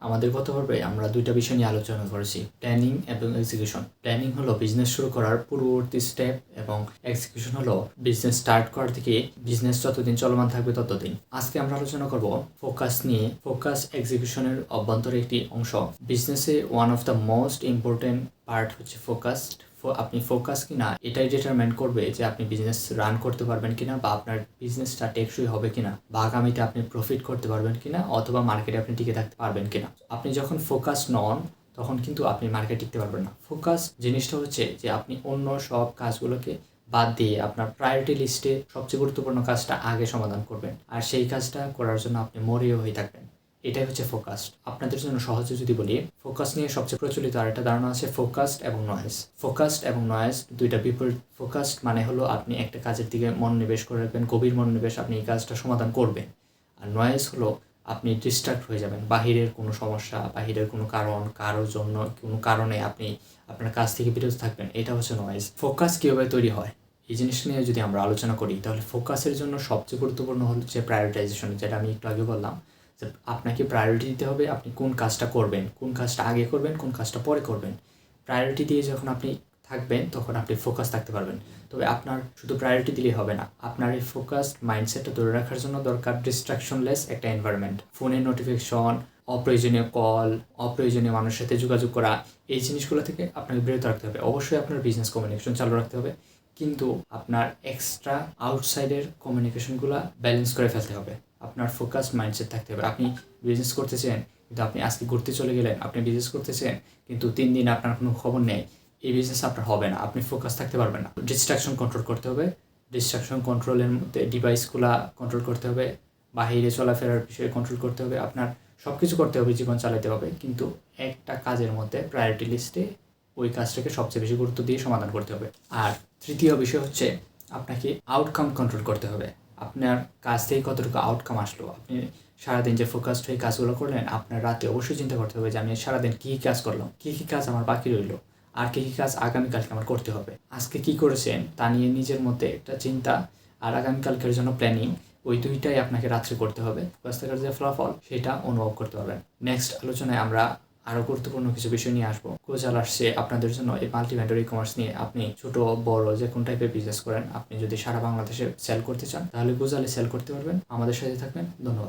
আমাদের গত পর্বে আমরা দুইটা বিষয় নিয়ে আলোচনা করেছি, প্ল্যানিং এবং এক্সিকিউশন। প্ল্যানিং হলো বিজনেস শুরু করার পূর্ববর্তী স্টেপ এবং এক্সিকিউশন হলো বিজনেস স্টার্ট করার থেকে বিজনেস যতদিন চলমান থাকবে ততদিন। আজকে আমরা আলোচনা করব ফোকাস নিয়ে। ফোকাস এক্সিকিউশনের অভ্যন্তরে একটি অংশ। বিজনেসে one of the most important part হচ্ছে ফোকাস। আপনি ফোকাস কিনা এটাই ডিটারমাইন করবে যে আপনি বিজনেস রান করতে পারবেন কিনা, বা আপনার বিজনেসটা টেকসই হবে কিনা, বা আগামীতে আপনি প্রফিট করতে পারবেন কিনা, অথবা মার্কেটে আপনি টিকে থাকতে পারবেন কিনা। আপনি যখন ফোকাস নন তখন কিন্তু আপনি মার্কেটে টিকতে পারবেন না। ফোকাস জিনিসটা হচ্ছে যে আপনি অন্য সব কাজগুলোকে বাদ দিয়ে আপনার প্রায়োরিটি লিস্টে সবচেয়ে গুরুত্বপূর্ণ কাজটা আগে সমাধান করবেন, আর সেই কাজটা করার জন্য আপনি মরিয়া হয়ে থাকবেন। এটাই হচ্ছে ফোকাসড। আপনাদের জন্য সহজে যদি বলি, ফোকাস নিয়ে সবচেয়ে প্রচলিত আরেকটা ধারণা আছে ফোকাসড এবং নয়েজ। ফোকাসড এবং নয়েজ দুইটা বিপরীত। ফোকাসড মানে হলো আপনি একটা কাজের দিকে মনোনিবেশ করে রাখবেন, গভীর মনোনিবেশ, আপনি এই কাজটা সমাধান করবেন। আর নয়েজ হলো আপনি ডিস্ট্রাক্ট হয়ে যাবেন, বাহিরের কোনো সমস্যা, বাহিরের কোনো কারণ, কারোর জন্য কোনো কারণে আপনি আপনার কাজ থেকে বিরত থাকবেন। এটা হচ্ছে নয়েজ। ফোকাস কীভাবে তৈরি হয় এই জিনিসটা নিয়ে যদি আমরা আলোচনা করি, তাহলে ফোকাসের জন্য সবচেয়ে গুরুত্বপূর্ণ হচ্ছে প্রায়োরিটাইজেশন, যেটা আমি একটু আগে বললাম। যে আপনাকে প্রায়োরিটি দিতে হবে, আপনি কোন কাজটা করবেন, কোন কাজটা আগে করবেন, কোন কাজটা পরে করবেন। প্রায়োরিটি দিয়ে যখন আপনি থাকবেন তখন আপনি ফোকাস থাকতে পারবেন। তবে আপনার শুধু প্রায়োরিটি দিলেই হবে না, আপনার এই ফোকাসড মাইন্ডসেটটা ধরে রাখার জন্য দরকার ডিস্ট্রাকশনলেস একটা এনভায়রনমেন্ট। ফোনের নোটিফিকেশন, অপ্রয়োজনীয় কল, অপ্রয়োজনীয় মানুষের সাথে যোগাযোগ করা, এই জিনিসগুলো থেকে আপনাকে বিরত রাখতে হবে। অবশ্যই আপনার বিজনেস কমিউনিকেশন চালু রাখতে হবে, কিন্তু আপনার এক্সট্রা আউটসাইডের কমিউনিকেশনগুলো ব্যালেন্স করে ফেলতে হবে। আপনার ফোকাসড মাইন্ডসেট থাকতে হবে। আপনি বিজনেস করতেছেন কিন্তু আপনি আজকে ঘুরতে চলে গেলেন, আপনি বিজনেস করতেছেন কিন্তু 3 দিন আপনার কোনো খবর নেই, এই বিজনেস আপনার হবে না, আপনি ফোকাস থাকতে পারবেন না। ডিস্ট্রাকশন কন্ট্রোল করতে হবে। ডিস্ট্রাকশন কন্ট্রোলের মধ্যে ডিভাইসগুলো কন্ট্রোল করতে হবে, বাহিরে চলাফেরার বিষয়ে কন্ট্রোল করতে হবে, আপনার সব কিছু করতে হবে, জীবন চালাতে হবে, কিন্তু একটা কাজের মধ্যে প্রায়োরিটি লিস্টে ওই কাজটাকে সবচেয়ে বেশি গুরুত্ব দিয়ে সমাধান করতে হবে। আর তৃতীয় বিষয় হচ্ছে আপনাকে আউটকাম কন্ট্রোল করতে হবে। আপনার কাজ থেকে কতটুকু আউটকাম আসলো, আপনি সারাদিন যে ফোকাসড হয়ে কাজগুলো করলেন, আপনার রাতে অবশ্যই চিন্তা করতে হবে যে আমি সারাদিন কী কী কাজ করলাম, কী কী কাজ আমার বাকি রইলো, আর কী কী কাজ আগামীকালকে আমার করতে হবে। আজকে কী করেছেন তা নিয়ে নিজের মধ্যে একটা চিন্তা, আর আগামীকালকের জন্য প্ল্যানিং, ওই দুইটাই আপনাকে রাত্রে করতে হবে। ফোকাস থাকার যে ফলাফল সেটা অনুভব করতে পারবেন। নেক্সট আলোচনায় আমরা আরও গুরুত্বপূর্ণ কিছু বিষয় নিয়ে আসবো। কোজাল আসছে আপনাদের জন্য এই মাল্টিভেন্ডর ই কমার্স নিয়ে। আপনি ছোট বড় যে কোন টাইপের বিজনেস করেন, আপনি যদি সারা বাংলাদেশে সেল করতে চান তাহলে গোজালে সেল করতে পারবেন। আমাদের সাথে থাকবেন। ধন্যবাদ।